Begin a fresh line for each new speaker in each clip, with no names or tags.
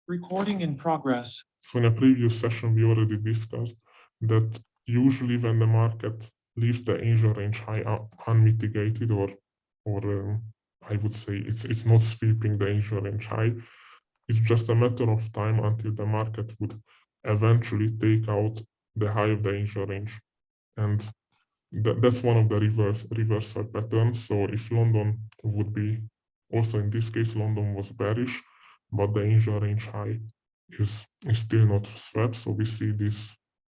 Recording in progress.
So in a previous session, we already discussed that usually when the market leaves the Asia range high unmitigated, or I would say it's not sweeping the Asia range high, it's just a matter of time until the market would eventually take out the high of the Asia range. And that's one of the reversal patterns. So if London would be, also in this case, London was bearish, but the Asia range high is still not swept. So we see this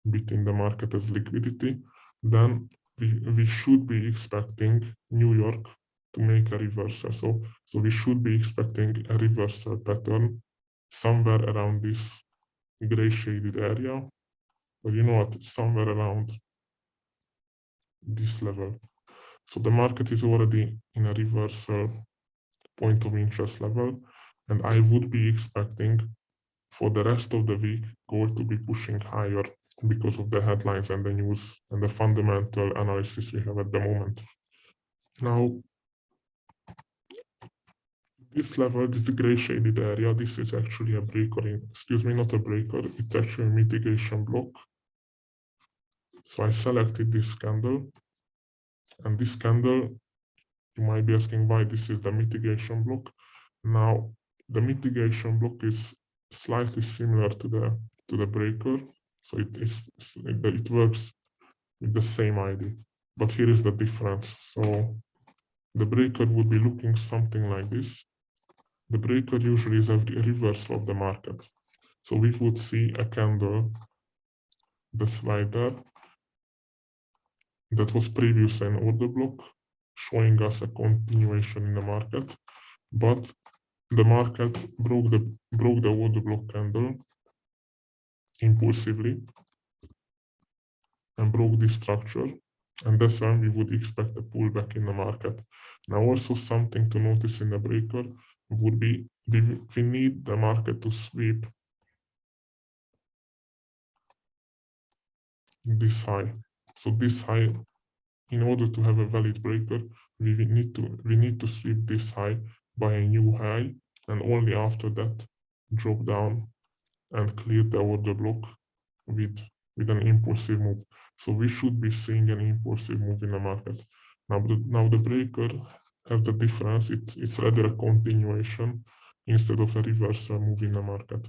bit in the market as liquidity. Then we should be expecting New York to make a reversal. So we should be expecting a reversal pattern somewhere around this gray shaded area, or you know what, somewhere around this level. So the market is already in a reversal point of interest level, and I would be expecting for the rest of the week gold to be pushing higher because of the headlines and the news and the fundamental analysis we have at the moment. Now, this level, this gray shaded area, this is actually a breaker, excuse me, not a breaker, it's actually a mitigation block. So I selected this candle, and this candle, you might be asking why this is the mitigation block. Now, the mitigation block is slightly similar to the breaker, so it works with the same idea. But here is the difference. So the breaker would be looking something like this. The breaker usually is a reversal of the market. So we would see a candle, the slider, that was previously an order block, showing us a continuation in the market, but the market broke the order block candle impulsively and broke this structure, and that's when we would expect a pullback in the market. Now, also something to notice in the breaker would be we need the market to sweep this high. So this high, in order to have a valid breaker, we need to sweep this high by a new high, and only after that drop down and clear the order block with an impulsive move. So we should be seeing an impulsive move in the market. Now the breaker has the difference. It's rather a continuation instead of a reversal move in the market.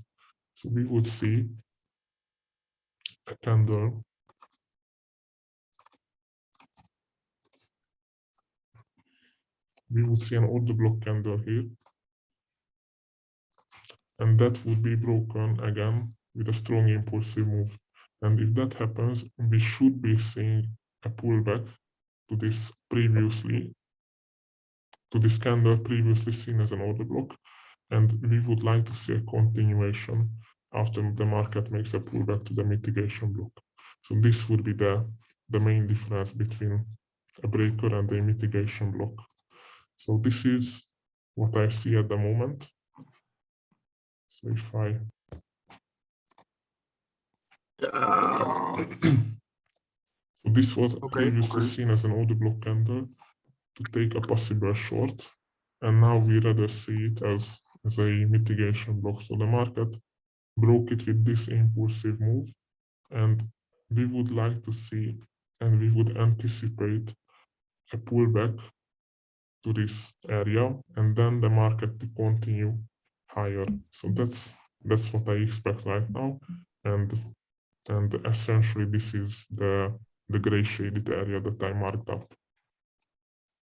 So we would see a candle we would see an order block candle here, and that would be broken again with a strong impulsive move. And if that happens, we should be seeing a pullback to this candle previously seen as an order block, and we would like to see a continuation after the market makes a pullback to the mitigation block. So this would be the main difference between a breaker and a mitigation block. So this is what I see at the moment. So if I so this was previously seen as an order block candle to take a possible short, and now we rather see it as a mitigation block. So the market broke it with this impulsive move, and we would like to see, and we would anticipate a pullback to this area, and then the market to continue higher. So that's what I expect right now, and essentially this is the gray shaded area that I marked up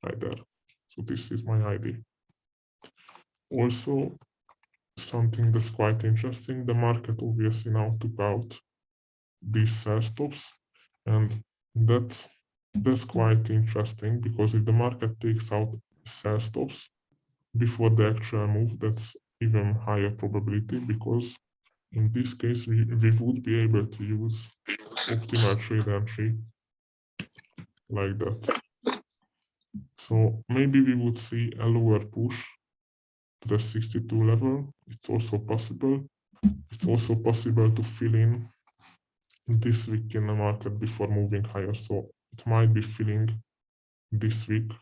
right there. So this is my ID. Also, something that's quite interesting, the market obviously now took out these sell stops, and that's quite interesting, because if the market takes out sell stops before the actual move, that's even higher probability, because in this case we would be able to use optimal trade entry like that. So maybe we would see a lower push to the 62 level. It's also possible. It's also possible to fill in this week in the market before moving higher. So it might be filling this week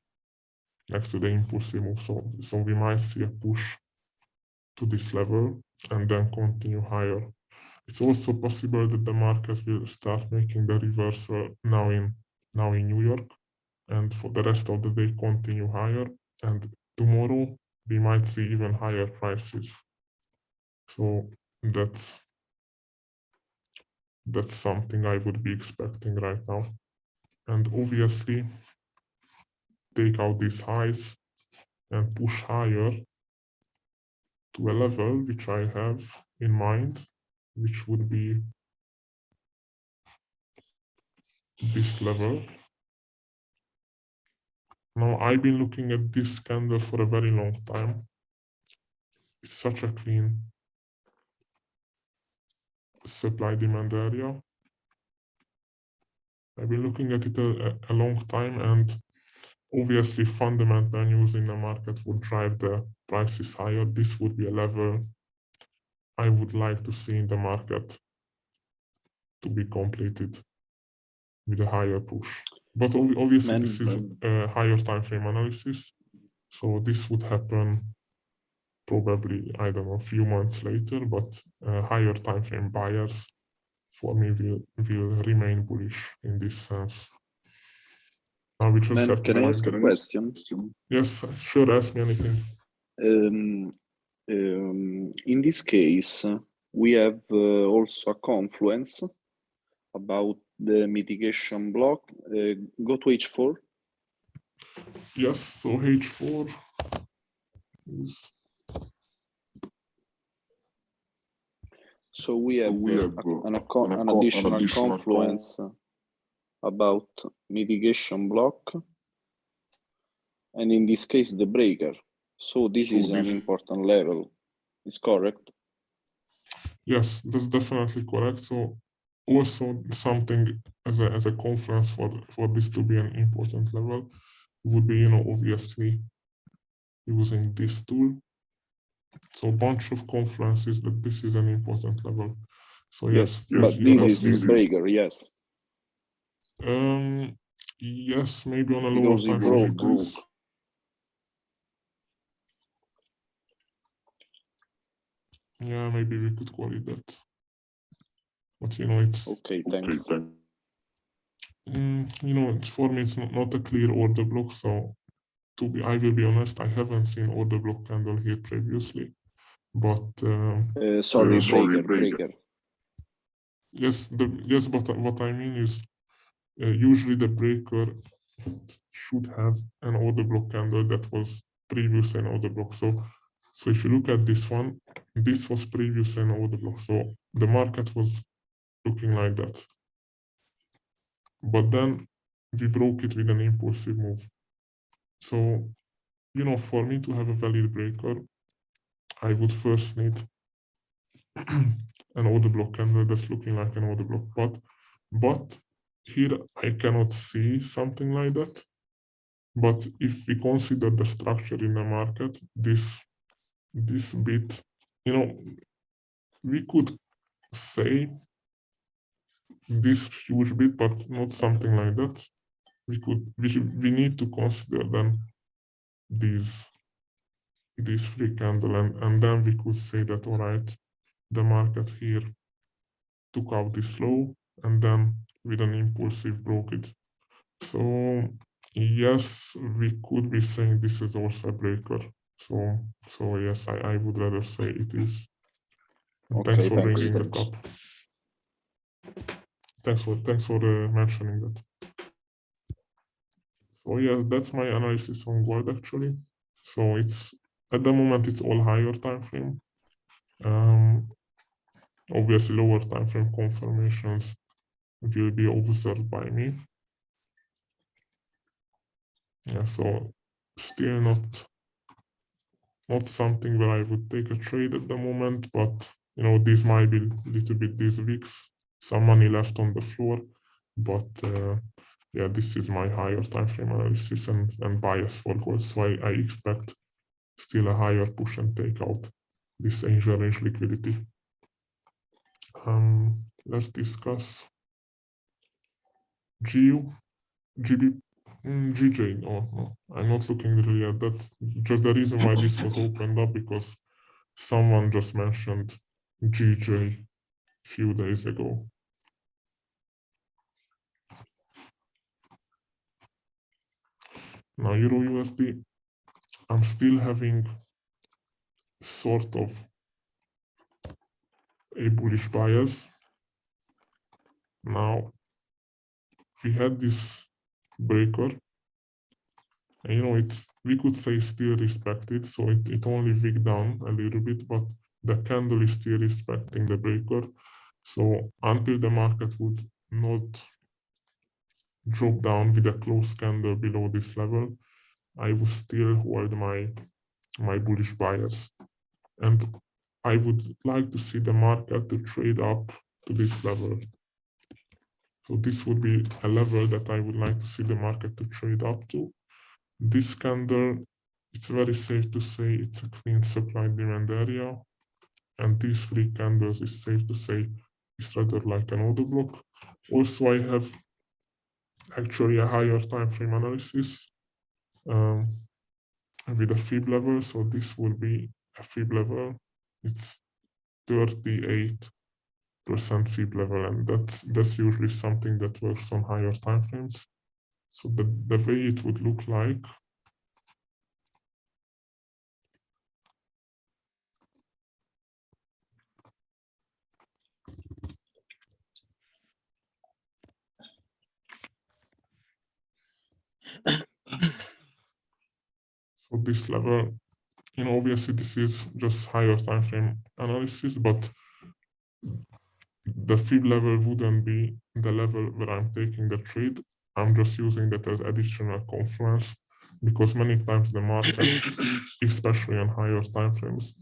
next to the impulsive move. So we might see a push to this level and then continue higher. It's also possible that the market will start making the reversal now in New York, and for the rest of the day continue higher, and tomorrow we might see even higher prices. So that's something I would be expecting right now. And obviously take out these highs and push higher to a level which I have in mind, which would be this level. Now, I've been looking at this candle for a very long time. It's such a clean supply-demand area. I've been looking at it a long time, and obviously fundamental news in the market would drive the prices higher. This would be a level I would like to see in the market to be completed with a higher push. But obviously this is a higher time frame analysis. So this would happen probably, I don't know, a few months later, but higher time frame buyers for me will remain bullish in this sense. Now we just have to
can I ask a question?
Yes, sure, ask me anything.
In this case, we have also a confluence about the mitigation block. Go to H4.
Yes, so H4 is...
So we have an additional confluence about mitigation block, and in this case the breaker. So this is an important level. Is correct?
Yes, that's definitely correct. So also something as a confluence for this to be an important level would be, obviously using this tool. So a bunch of confluences that this is an important level. So yes,
but this is breaker, yes.
Yes, maybe on a lower time frame because yeah, maybe we could call it that. But it's
okay. Thanks.
For me, it's not a clear order block. So I will be honest, I haven't seen order block candle here previously. But
sorry, breaker.
Yes, but what I mean is usually the breaker should have an order block candle that was previously an order block. So if you look at this one, this was previously an order block. So the market was looking like that. But then we broke it with an impulsive move. So, for me to have a valid breaker, I would first need an order block candle that's looking like an order block. But here I cannot see something like that. But if we consider the structure in the market, this bit, we could say this huge bit, but not something like that. We need to consider then these three candle, and then we could say that, all right, the market here took out this low and then with an impulsive broke it. So yes, we could be saying this is also a breaker. So yes, I would rather say it is. And
okay,
thanks for bringing that up. Thanks for mentioning that. So yes, that's my analysis on gold actually. So it's at the moment it's all higher time frame. Obviously lower time frame confirmations will be observed by me. Yeah, so still not something where I would take a trade at the moment, but this might be a little bit these weeks, some money left on the floor, but yeah, this is my higher time frame analysis and bias for gold. So I expect still a higher push and take out this angel range liquidity. Let's discuss GU, GB, GJ. No, I'm not looking really at that. Just the reason why this was opened up because someone just mentioned GJ few days ago. Now Euro USD, I'm still having sort of a bullish bias. Now we had this breaker, and we could say still respected, so it only wigged down a little bit, but the candle is still respecting the breaker. So until the market would not drop down with a close candle below this level, I would still hold my bullish bias. And I would like to see the market to trade up to this level. So this would be a level that I would like to see the market to trade up to. This candle, it's very safe to say it's a clean supply demand area. And these three candles, is safe to say, is rather like an order block. Also, I have actually a higher time frame analysis with a fib level. So this will be a fib level. It's 38% fib level, and that's usually something that works on higher time frames. So the way it would look like, so this level, obviously this is just higher time frame analysis, but the fib level wouldn't be the level where I'm taking the trade. I'm just using that as additional confluence, because many times the market, especially on higher time frames,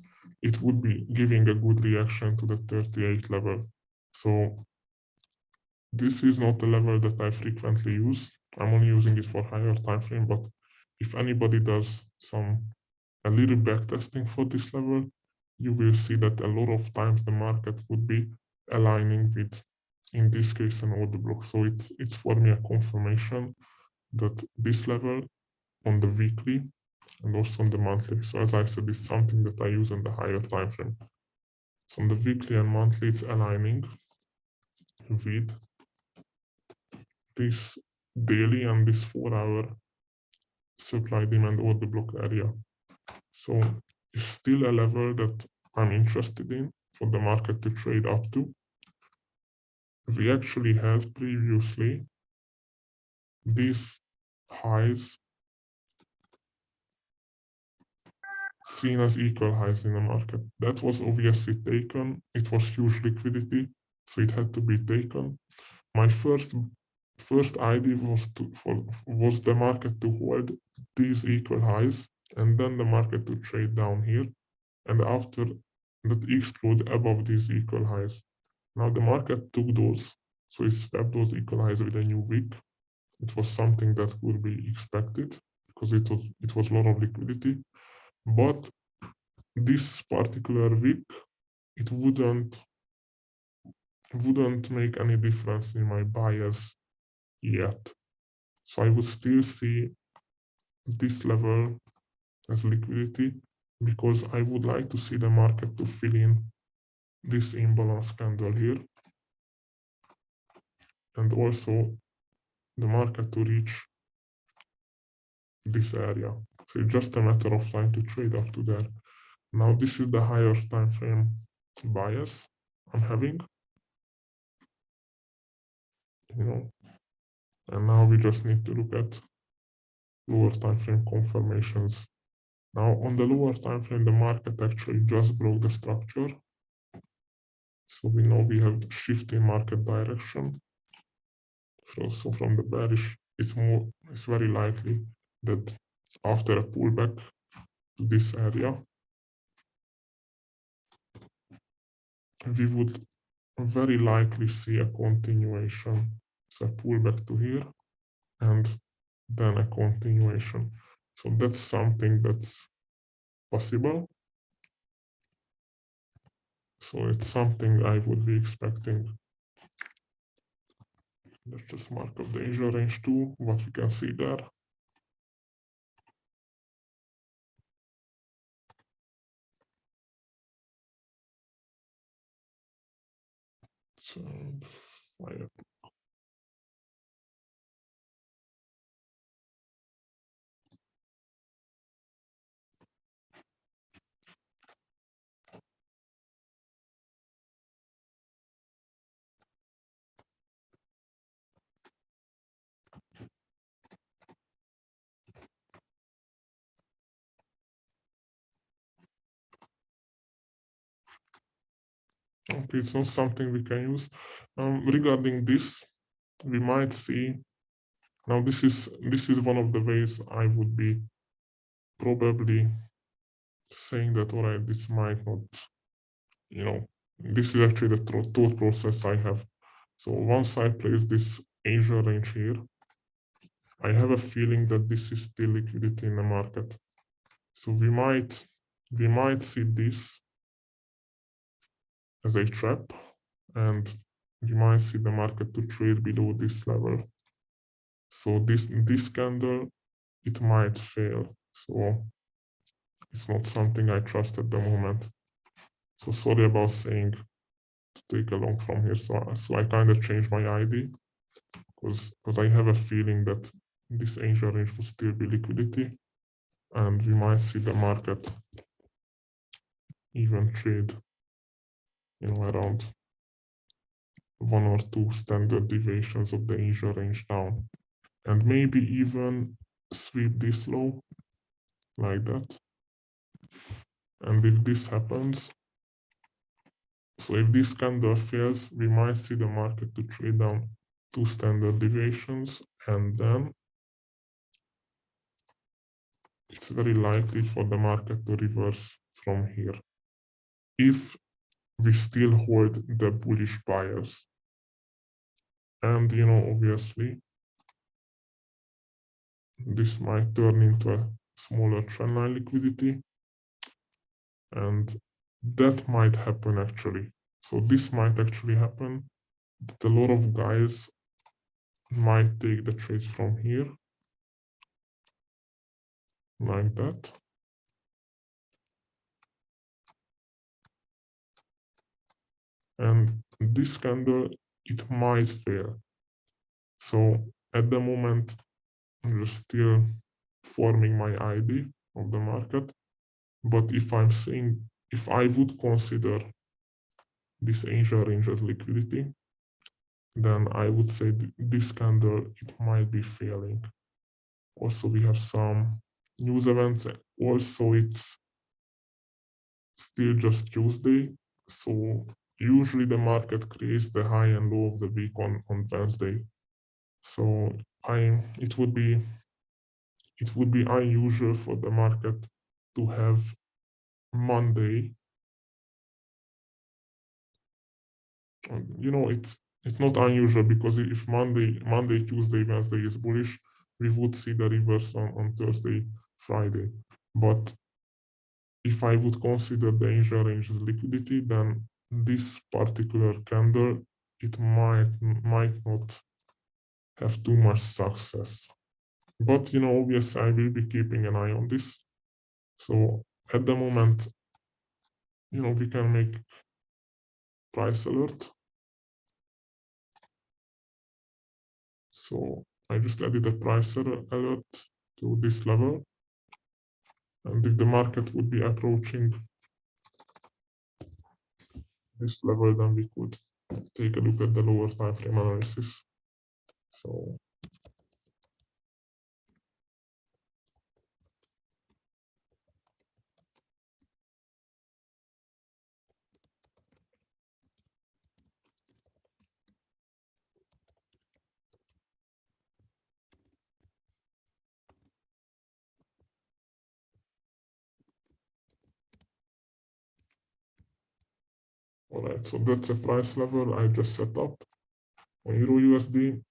it would be giving a good reaction to the 38 level. So this is not the level that I frequently use. I'm only using it for higher time frame, but if anybody does a little back testing for this level, you will see that a lot of times the market would be aligning with, in this case, an order block. So it's for me a confirmation that this level on the weekly and also on the monthly. So as I said, it's something that I use on the higher time frame. So on the weekly and monthly, it's aligning with this daily and this 4-hour supply demand order block area. So it's still a level that I'm interested in for the market to trade up to. We actually had previously these highs seen as equal highs in the market. That was obviously taken. It was huge liquidity, so it had to be taken. My first idea was the market to hold these equal highs and then the market to trade down here, and after that explode above these equal highs. Now the market took those, so it swept those equal highs with a new wick. It was something that could be expected because it was a lot of liquidity, but this particular wick, it wouldn't make any difference in my bias yet. So I would still see this level as liquidity, because I would like to see the market to fill in this imbalance candle here, and also the market to reach this area. So it's just a matter of time to trade up to there. Now this is the higher time frame bias I'm having, and now we just need to look at lower time frame confirmations. Now on the lower time frame, the market actually just broke the structure. So we know we have shift in market direction. So from the bearish, it's very likely that after a pullback to this area, we would very likely see a continuation. So a pullback to here and then a continuation. So that's something that's possible. So it's something I would be expecting. Let's just mark up the Asia range too, what we can see there. fire. Okay, it's not something we can use. Regarding this, we might see. Now, this is one of the ways I would be probably saying that, all right, this might not, this is actually the thought process I have. So once I place this Asia range here, I have a feeling that this is still liquidity in the market. So we might see this as a trap, and we might see the market to trade below this level. So this candle, it might fail. So it's not something I trust at the moment. So sorry about saying to take a long from here. So I kind of changed my ID because I have a feeling that this Asia range will still be liquidity, and we might see the market even trade, around 1 or 2 standard deviations of the Asia range down, and maybe even sweep this low like that. And if this happens, so if this candle fails, we might see the market to trade down 2 standard deviations, and then it's very likely for the market to reverse from here if we still hold the bullish bias. And obviously this might turn into a smaller trendline liquidity, and that might happen actually. So this might actually happen, that a lot of guys might take the trades from here like that, and this candle, it might fail. So at the moment I'm just still forming my ID of the market, but if I would consider this Asia range as liquidity, then I would say this candle, it might be failing. Also, we have some news events. Also, it's still just Tuesday, so usually the market creates the high and low of the week on Wednesday. So it would be unusual for the market to have Monday. It's not unusual, because if Monday, Tuesday, Wednesday is bullish, we would see the reverse on Thursday, Friday. But if I would consider the Asia range as liquidity, then this particular candle, it might not have too much success. But obviously I will be keeping an eye on this. So at the moment, we can make price alert. So I just added a price alert to this level. And if the market would be approaching this level, then we could take a look at the lower time frame analysis. So all right, so that's a price level I just set up on Euro USD.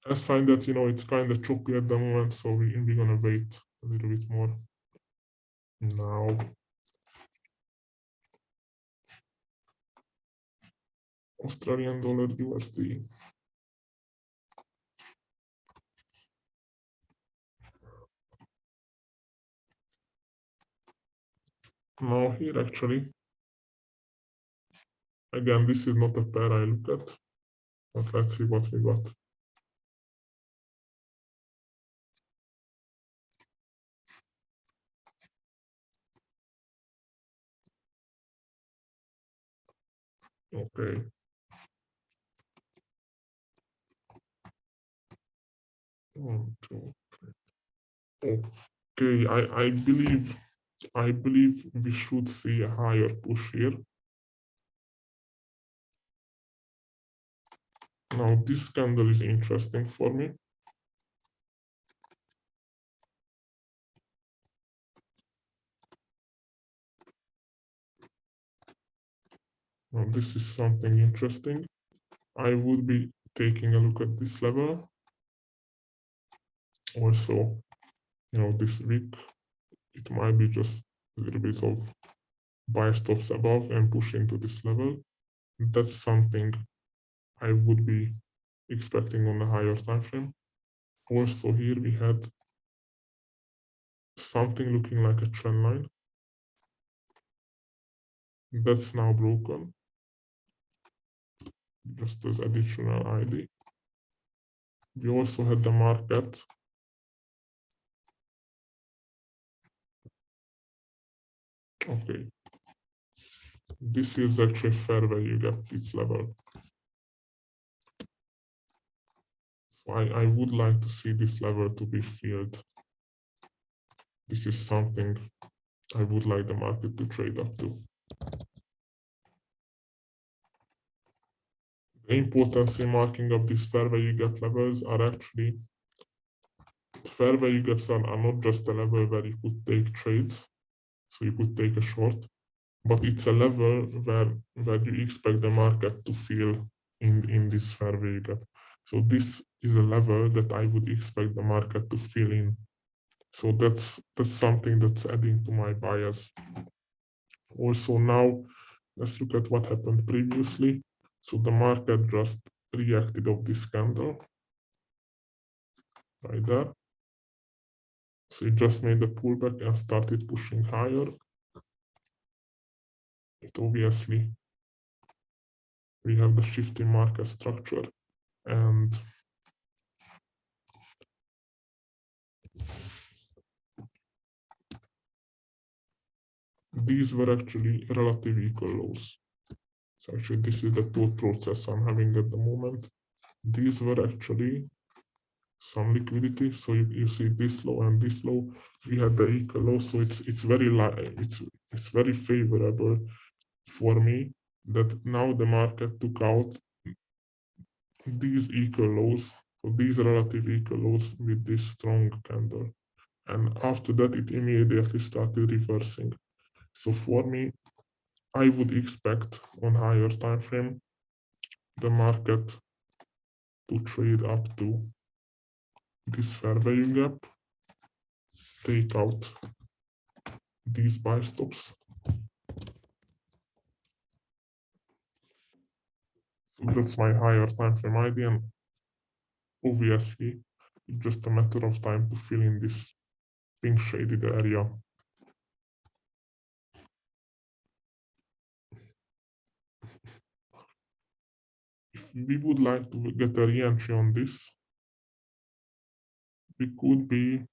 Aside that, it's kind of choppy at the moment, so we're gonna wait a little bit more. Now, Australian dollar USD. Now here actually, Again, this is not a pair I look at, but let's see what we got. Okay. One, two, three. Okay, I believe we should see a higher push here. Now this candle is interesting for me. Now this is something interesting. I would be taking a look at this level. Also, this week, it might be just a little bit of buy stops above and push into this level. That's something I would be expecting on a higher time frame. Also here we had something looking like a trend line. That's now broken. Just as additional ID. We also had the market. Okay. This is actually fair value gap, its level. So I would like to see this level to be filled. This is something I would like the market to trade up to. The importance in marking up these fair value gap levels are actually, fair value gaps are not just a level where you could take trades, so you could take a short, but it's a level where you expect the market to fill in this fair value gap. So this is a level that I would expect the market to fill in. So that's something that's adding to my bias. Also now, let's look at what happened previously. So the market just reacted of this candle right there. So it just made a pullback and started pushing higher. It obviously, we have the shifting market structure, and these were actually relative equal lows. So actually this is the thought process I'm having at the moment. These were actually some liquidity. So you see this low and this low, we had the equal low. So it's very favorable for me that now the market took out these equal lows, so these relative equal lows with this strong candle. And after that, it immediately started reversing. So for me, I would expect on higher time frame the market to trade up to this fair value gap, take out these buy stops. So that's my higher time frame idea. And obviously, it's just a matter of time to fill in this pink shaded area. If we would like to get a re-entry on this, we could be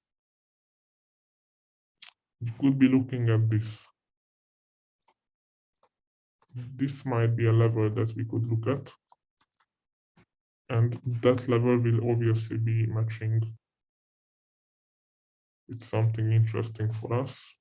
looking at this. This might be a level that we could look at, and that level will obviously be matching. It's something interesting for us.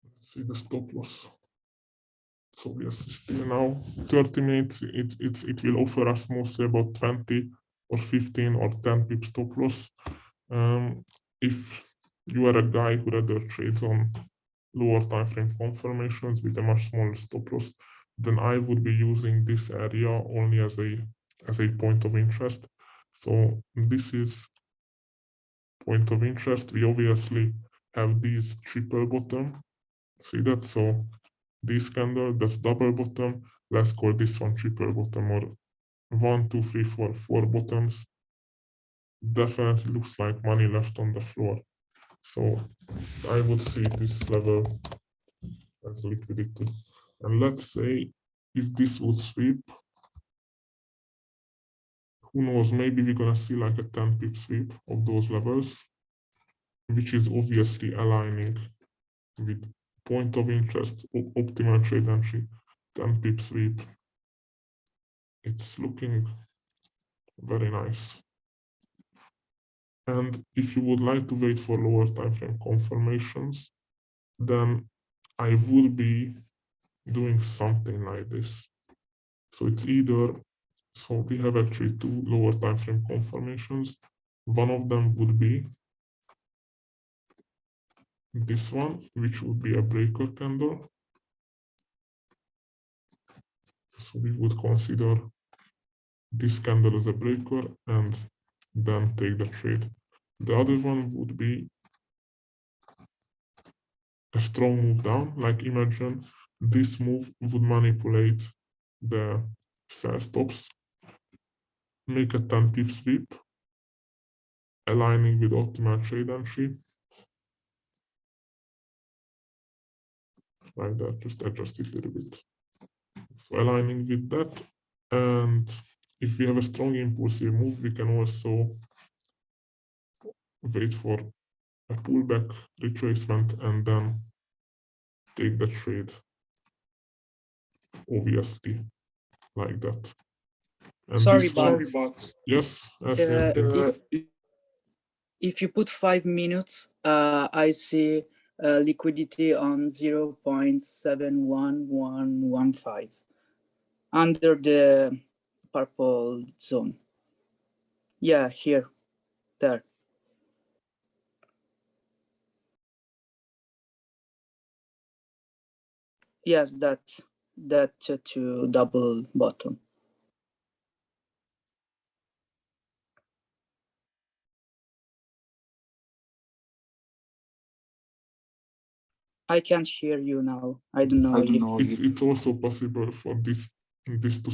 Let's see the stop loss. So obviously still now 30 minutes, it will offer us mostly about 20 or 15 or 10 pip stop loss. If you are a guy who rather trades on lower time frame confirmations with a much smaller stop loss, then I would be using this area only as a as a point of interest. So this is point of interest. We obviously have these triple bottom. See that? So this candle, that's double bottom. Let's call this one triple bottom, or 1, 2, 3, 4, 4 bottoms. Definitely looks like money left on the floor. So I would see this level as liquidity. And let's say if this would sweep, who knows, maybe we're gonna see like a 10 pip sweep of those levels, which is obviously aligning with point of interest, optimal trade entry, 10 pip sweep. It's looking very nice. And if you would like to wait for lower time frame confirmations, then I would be doing something like this. So it's either, so we have actually 2 lower time frame confirmations. One of them would be this one, which would be a breaker candle. So we would consider this candle as a breaker and then take the trade. The other one would be a strong move down. Like imagine this move would manipulate the sell stops, make a 10 pip sweep, aligning with optimal trade entry. Like that, just adjust it a little bit. So aligning with that, and if we have a strong impulsive move, we can also wait for a pullback retracement and then take the trade, obviously, like that. And
Sorry,
this
but
one, yes,
if you put 5 minutes, I see liquidity on 0.71115 under the purple zone. Yeah, here, there. Yes, that to double bottom. I can't hear you now. I don't know.
It's also possible for this to